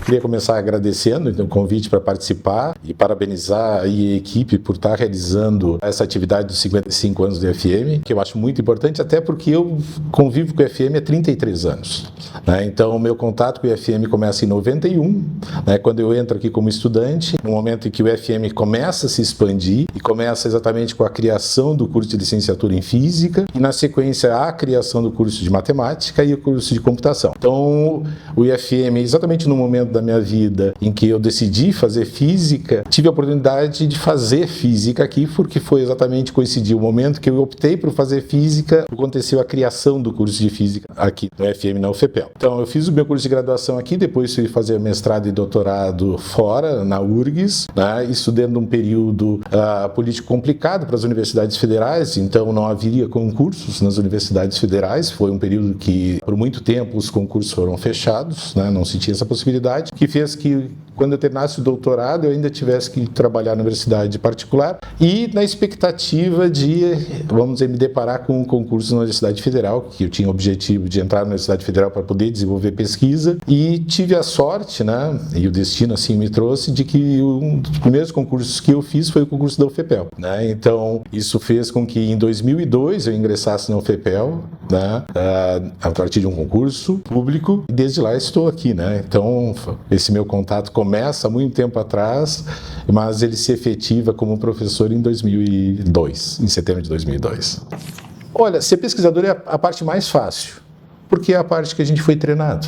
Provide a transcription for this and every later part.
Queria começar agradecendo então, o convite para participar e parabenizar aí a equipe por estar realizando essa atividade dos 55 anos do FM, que eu acho muito importante, até porque eu convivo com o FM há 33 anos. Né? Então, o meu contato com o FM começa em 91, né, quando eu entro aqui como estudante, no momento em que o FM começa a se expandir e começa exatamente com a criação do curso de licenciatura em Física e, na sequência, a criação do curso de Matemática e o curso de Computação. Então, o IFM, exatamente no momento da minha vida em que eu decidi fazer Física, tive a oportunidade de fazer Física aqui, porque foi exatamente coincidir o momento que eu optei por fazer Física, aconteceu a criação do curso de Física aqui no IFM, na UFPEL. Então, eu fiz o meu curso de graduação aqui, depois fui fazer mestrado e doutorado fora, na URGS, né, estudando um período político complicado para as universidades federais, então não haveria concursos nas universidades federais, foi um período que, por muito tempo, os concursos foram fechados, né, não se tinha essa possibilidade, que fez que, quando eu terminasse o doutorado, eu ainda tivesse que trabalhar na universidade particular e na expectativa de, vamos dizer, me deparar com um concurso na Universidade Federal, que eu tinha o objetivo de entrar na Universidade Federal para poder desenvolver pesquisa, e tive a sorte, né, e o destino assim me trouxe, de que um dos primeiros concursos que eu fiz foi o concurso da UFPEL, né? Então, isso fez com que em 2002 eu ingressasse na UFPEL, né, a partir de um concurso público, e desde lá estou aqui, né? Então, esse meu contato começa há muito tempo atrás, mas ele se efetiva como professor em 2002, em setembro de 2002. Olha, ser pesquisador é a parte mais fácil, porque é a parte que a gente foi treinado.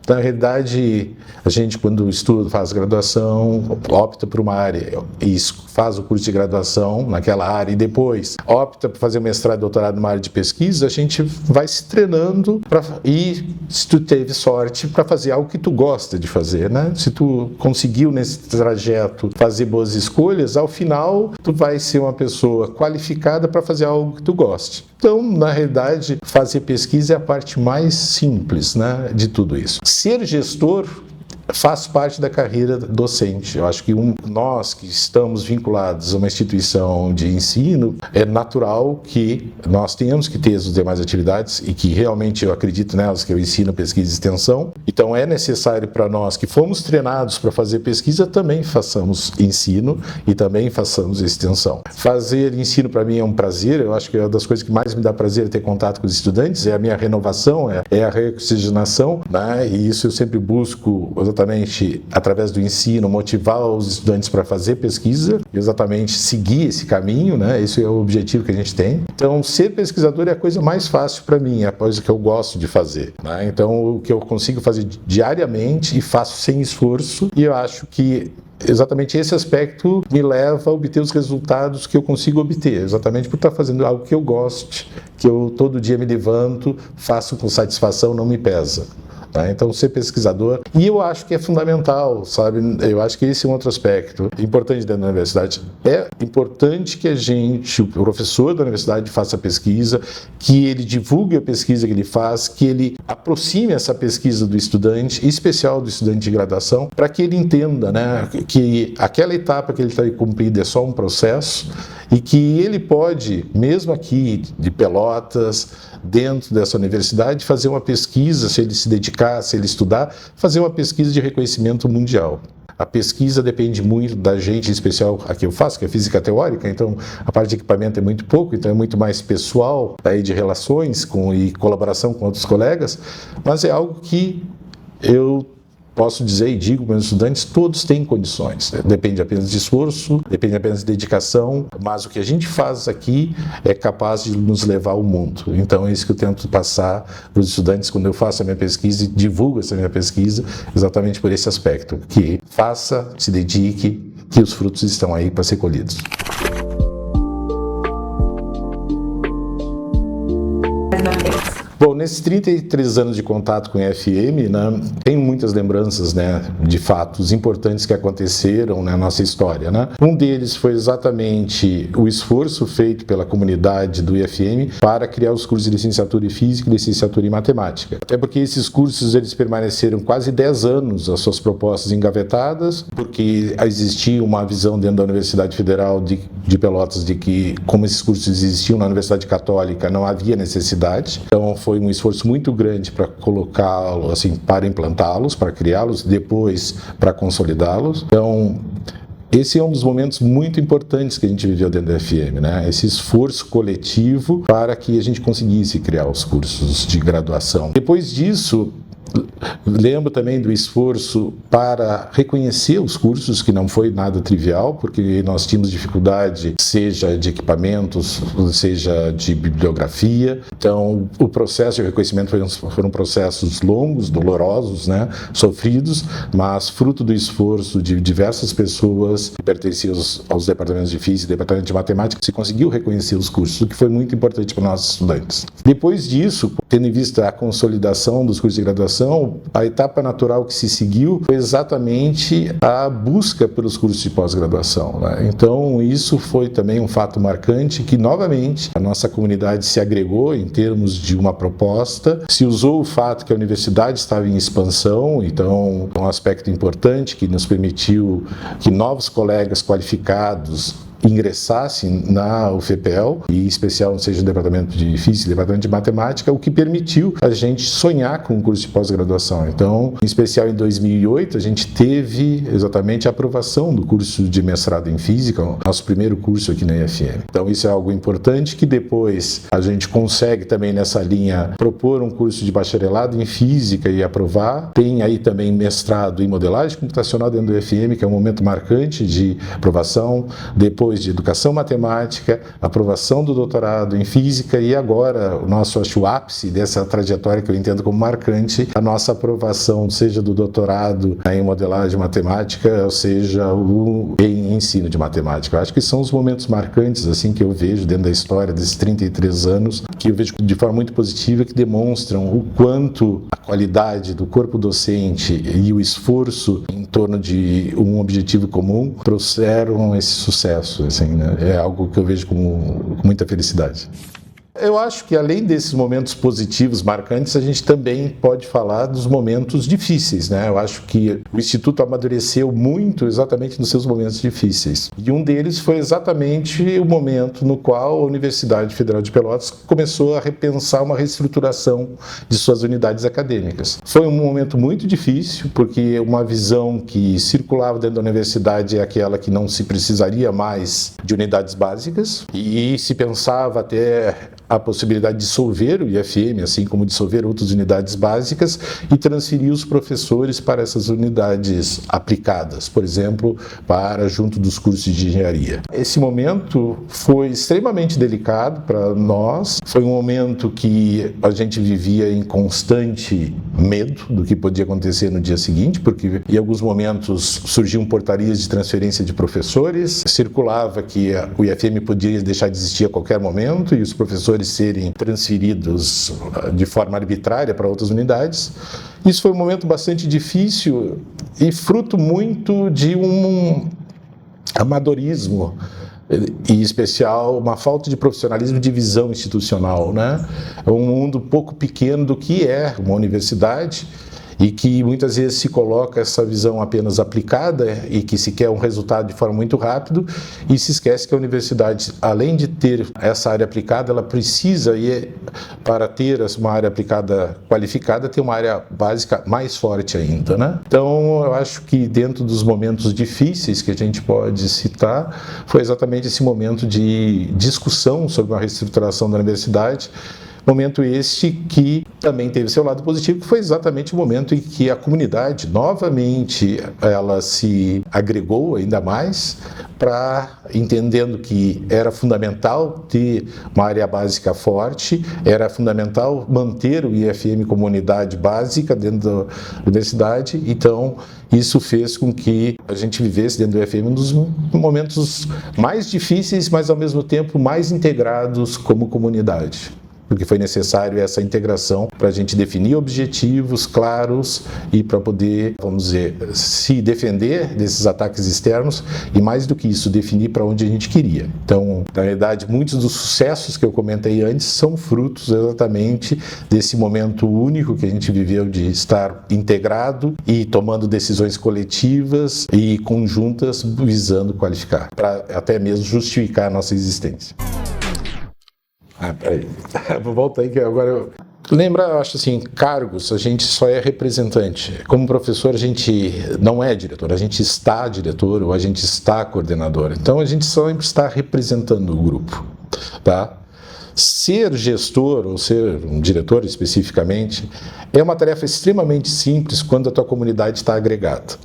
Na realidade, a gente, quando estuda, faz graduação, opta por uma área e faz o curso de graduação naquela área e depois opta por fazer mestrado e doutorado numa área de pesquisa, a gente vai se treinando e, se tu teve sorte, para fazer algo que tu gosta de fazer, né? Se tu conseguiu nesse trajeto fazer boas escolhas, ao final tu vai ser uma pessoa qualificada para fazer algo que tu goste. Então, na realidade, fazer pesquisa é a parte mais simples, né, de tudo isso. Ser gestor faz parte da carreira docente. Eu acho que nós que estamos vinculados a uma instituição de ensino, é natural que nós tenhamos que ter as demais atividades e que realmente eu acredito nelas, que eu ensino, pesquisa e extensão. Então é necessário para nós que fomos treinados para fazer pesquisa, também façamos ensino e também façamos extensão. Fazer ensino para mim é um prazer, eu acho que é uma das coisas que mais me dá prazer ter contato com os estudantes, é a minha renovação, é a reoxigenação, né? E isso eu sempre busco exatamente através do ensino, motivar os estudantes para fazer pesquisa, exatamente seguir esse caminho, né? Esse é o objetivo que a gente tem. Então, ser pesquisador é a coisa mais fácil para mim, é a coisa que eu gosto de fazer, né? Então, o que eu consigo fazer diariamente e faço sem esforço, e eu acho que exatamente esse aspecto me leva a obter os resultados que eu consigo obter, exatamente por estar fazendo algo que eu goste, que eu todo dia me levanto, faço com satisfação, não me pesa. Então, ser pesquisador, e eu acho que é fundamental, sabe? Eu acho que esse é um outro aspecto importante dentro da universidade. É importante que o professor da universidade faça pesquisa, que ele divulgue a pesquisa que ele faz, que ele aproxime essa pesquisa do estudante, em especial do estudante de graduação, para que ele entenda, né, que aquela etapa que ele está cumprindo é só um processo e que ele pode, mesmo aqui de Pelotas, dentro dessa universidade, fazer uma pesquisa, se ele se dedicar, se ele estudar, fazer uma pesquisa de reconhecimento mundial. A pesquisa depende muito da gente, em especial a que eu faço, que é física teórica, então a parte de equipamento é muito pouco, então é muito mais pessoal, aí de relações e colaboração com outros colegas, mas é algo que eu posso dizer e digo para os estudantes, todos têm condições. Depende apenas de esforço, depende apenas de dedicação, mas o que a gente faz aqui é capaz de nos levar ao mundo. Então é isso que eu tento passar para os estudantes quando eu faço a minha pesquisa e divulgo essa minha pesquisa, exatamente por esse aspecto, que faça, se dedique, que os frutos estão aí para ser colhidos. Bom, nesses 33 anos de contato com o FM, né, tenho muitas lembranças, né, de fatos importantes que aconteceram na nossa história, né? Um deles foi exatamente o esforço feito pela comunidade do IFM para criar os cursos de licenciatura em Física e licenciatura em Matemática. Até porque esses cursos eles permaneceram quase 10 anos as suas propostas engavetadas, porque existia uma visão dentro da Universidade Federal de Pelotas de que, como esses cursos existiam na Universidade Católica, não havia necessidade. Então, foi foi um esforço muito grande para colocá-los, assim, para implantá-los, para criá-los, depois para consolidá-los. Então, esse é um dos momentos muito importantes que a gente viveu dentro da FM, né? Esse esforço coletivo para que a gente conseguisse criar os cursos de graduação. Depois disso, lembro também do esforço para reconhecer os cursos, que não foi nada trivial, porque nós tínhamos dificuldade, seja de equipamentos, seja de bibliografia. Então, o processo de reconhecimento foram processos longos, dolorosos, né, sofridos, mas fruto do esforço de diversas pessoas que pertenciam aos departamentos de física e departamento de matemática, se conseguiu reconhecer os cursos, o que foi muito importante para nós estudantes. Depois disso, tendo em vista a consolidação dos cursos de graduação, a etapa natural que se seguiu foi exatamente a busca pelos cursos de pós-graduação, né? Então, isso foi também um fato marcante que, novamente, a nossa comunidade se agregou em termos de uma proposta, se usou o fato que a universidade estava em expansão, então, um aspecto importante que nos permitiu que novos colegas qualificados ingressassem na UFPEL, e em especial, seja o departamento de física, departamento de matemática, o que permitiu a gente sonhar com o curso de pós-graduação. Então, em especial em 2008, a gente teve exatamente a aprovação do curso de mestrado em física, nosso primeiro curso aqui na IFM. Então, isso é algo importante que depois a gente consegue também nessa linha propor um curso de bacharelado em física e aprovar. Tem aí também mestrado em modelagem computacional dentro do IFM, que é um momento marcante de aprovação. Depois de educação matemática, aprovação do doutorado em física e agora o nosso, acho, ápice dessa trajetória que eu entendo como marcante, a nossa aprovação, seja do doutorado em modelagem matemática, ou seja, em ensino de matemática. Eu acho que são os momentos marcantes assim que eu vejo dentro da história desses 33 anos, que eu vejo de forma muito positiva, que demonstram o quanto a qualidade do corpo docente e o esforço em torno de um objetivo comum trouxeram esse sucesso. Assim, né? É algo que eu vejo com muita felicidade. Eu acho que além desses momentos positivos, marcantes, a gente também pode falar dos momentos difíceis, né? Eu acho que o Instituto amadureceu muito exatamente nos seus momentos difíceis. E um deles foi exatamente o momento no qual a Universidade Federal de Pelotas começou a repensar uma reestruturação de suas unidades acadêmicas. Foi um momento muito difícil, porque uma visão que circulava dentro da universidade é aquela que não se precisaria mais de unidades básicas, e se pensava até a possibilidade de dissolver o IFM, assim como dissolver outras unidades básicas, e transferir os professores para essas unidades aplicadas, por exemplo, para junto dos cursos de engenharia. Esse momento foi extremamente delicado para nós, foi um momento que a gente vivia em constante medo do que podia acontecer no dia seguinte, porque em alguns momentos surgiam portarias de transferência de professores, circulava que o IFM podia deixar de existir a qualquer momento e os professores serem transferidos de forma arbitrária para outras unidades. Isso foi um momento bastante difícil e fruto muito de um amadorismo, e em especial uma falta de profissionalismo de visão institucional, né? É um mundo pouco pequeno do que é uma universidade, e que muitas vezes se coloca essa visão apenas aplicada e que se quer um resultado de forma muito rápido, e se esquece que a universidade, além de ter essa área aplicada, ela precisa, para ter uma área aplicada qualificada, ter uma área básica mais forte ainda, né? Então, eu acho que dentro dos momentos difíceis que a gente pode citar, foi exatamente esse momento de discussão sobre uma reestruturação da universidade. Momento este que também teve seu lado positivo, que foi exatamente o momento em que a comunidade, novamente, ela se agregou ainda mais, entendendo que era fundamental ter uma área básica forte, era fundamental manter o IFM como unidade básica dentro da universidade. Então, isso fez com que a gente vivesse dentro do IFM um dos momentos mais difíceis, mas ao mesmo tempo mais integrados como comunidade, porque foi necessário essa integração para a gente definir objetivos claros e para poder, vamos dizer, se defender desses ataques externos e, mais do que isso, definir para onde a gente queria. Então, na verdade, muitos dos sucessos que eu comentei antes são frutos exatamente desse momento único que a gente viveu de estar integrado e tomando decisões coletivas e conjuntas visando qualificar, para até mesmo justificar a nossa existência. Peraí. Volta aí que agora Lembra, acho assim, cargos, a gente só é representante. Como professor, a gente não é diretor, a gente está diretor ou a gente está coordenador. Então, a gente sempre está representando o grupo, tá? Ser gestor ou ser um diretor especificamente é uma tarefa extremamente simples quando a tua comunidade está agregada.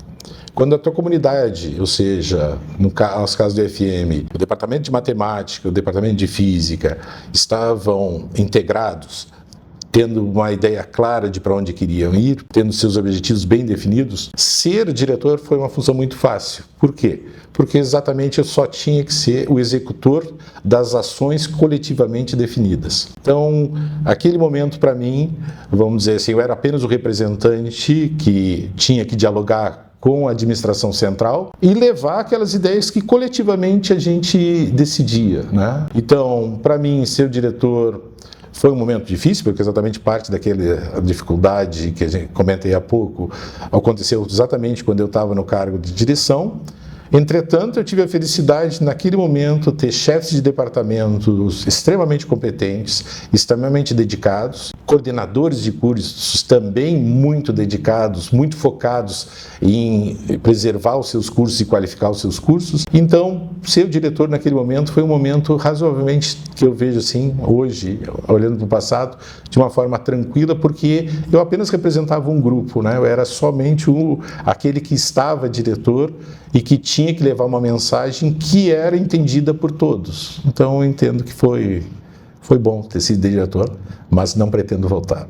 Quando a tua comunidade, ou seja, nos casos do FM, o departamento de matemática, o departamento de física, estavam integrados, tendo uma ideia clara de para onde queriam ir, tendo seus objetivos bem definidos, ser diretor foi uma função muito fácil. Por quê? Porque exatamente eu só tinha que ser o executor das ações coletivamente definidas. Então, aquele momento para mim, vamos dizer assim, eu era apenas o representante que tinha que dialogar com a administração central e levar aquelas ideias que coletivamente a gente decidia, né? Então, para mim, ser o diretor foi um momento difícil, porque exatamente parte daquela dificuldade que a gente comentei há pouco aconteceu exatamente quando eu estava no cargo de direção. Entretanto, eu tive a felicidade, naquele momento, ter chefes de departamentos extremamente competentes, extremamente dedicados, coordenadores de cursos também muito dedicados, muito focados em preservar os seus cursos e qualificar os seus cursos. Então, ser o diretor naquele momento foi um momento razoavelmente, que eu vejo assim, hoje, olhando para o passado, de uma forma tranquila, porque eu apenas representava um grupo, né? Eu era somente aquele que estava diretor e que tinha que levar uma mensagem que era entendida por todos. Então, eu entendo que foi bom ter sido diretor, mas não pretendo voltar.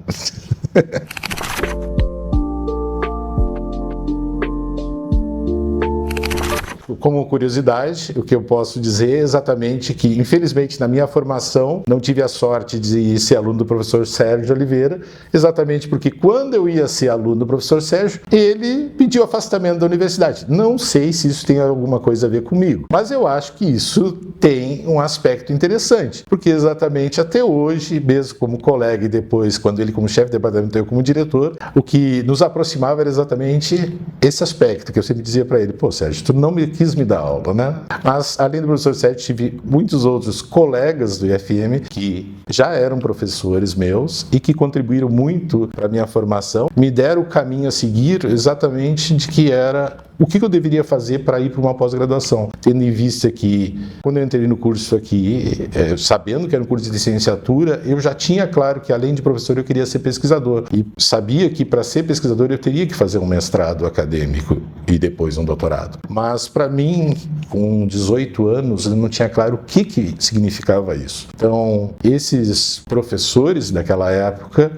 Como curiosidade, o que eu posso dizer é exatamente que, infelizmente, na minha formação, não tive a sorte de ser aluno do professor Sérgio Oliveira, exatamente porque quando eu ia ser aluno do professor Sérgio, ele pediu afastamento da universidade. Não sei se isso tem alguma coisa a ver comigo, mas eu acho que isso tem um aspecto interessante, porque exatamente até hoje, mesmo como colega e depois, quando ele como chefe de departamento e eu como diretor, o que nos aproximava era exatamente esse aspecto, que eu sempre dizia para ele, pô, Sérgio, tu não me quis me dar aula, né? Mas, além do professor Sérgio, tive muitos outros colegas do IFM que já eram professores meus e que contribuíram muito para a minha formação, me deram o caminho a seguir exatamente de que era o que eu deveria fazer para ir para uma pós-graduação, tendo em vista que, quando eu entrei no curso aqui, sabendo que era um curso de licenciatura, eu já tinha claro que, além de professor, eu queria ser pesquisador. E sabia que, para ser pesquisador, eu teria que fazer um mestrado acadêmico e depois um doutorado. Mas, para mim, com 18 anos, eu não tinha claro o que significava isso. Então, esses professores daquela época,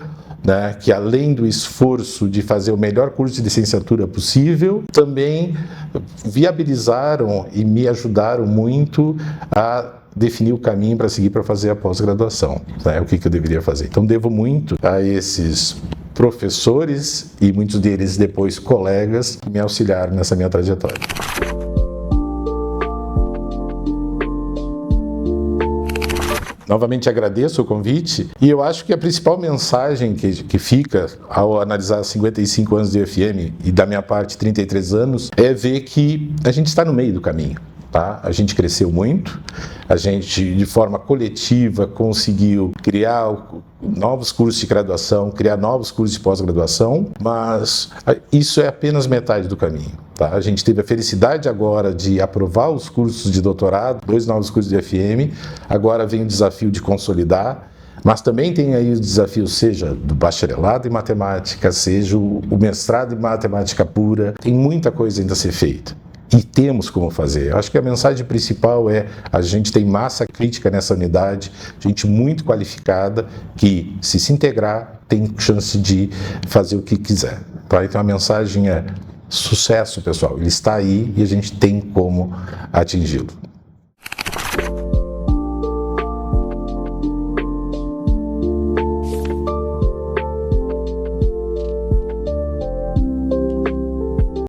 né, que além do esforço de fazer o melhor curso de licenciatura possível, também viabilizaram e me ajudaram muito a definir o caminho para seguir para fazer a pós-graduação, né, o que eu deveria fazer. Então, devo muito a esses professores e muitos deles depois colegas que me auxiliaram nessa minha trajetória. Novamente agradeço o convite e eu acho que a principal mensagem que fica ao analisar 55 anos de UFM e da minha parte 33 anos é ver que a gente está no meio do caminho. Tá? A gente cresceu muito, a gente de forma coletiva conseguiu criar novos cursos de graduação, criar novos cursos de pós-graduação, mas isso é apenas metade do caminho. Tá? A gente teve a felicidade agora de aprovar os cursos de doutorado, 2 novos cursos de FM, agora vem o desafio de consolidar, mas também tem aí o desafio, seja do bacharelado em matemática, seja o mestrado em matemática pura, tem muita coisa ainda a ser feita. E temos como fazer. Acho que a mensagem principal é: a gente tem massa crítica nessa unidade, gente muito qualificada, que se integrar tem chance de fazer o que quiser. Tá? Então a mensagem é: sucesso, pessoal, ele está aí e a gente tem como atingi-lo.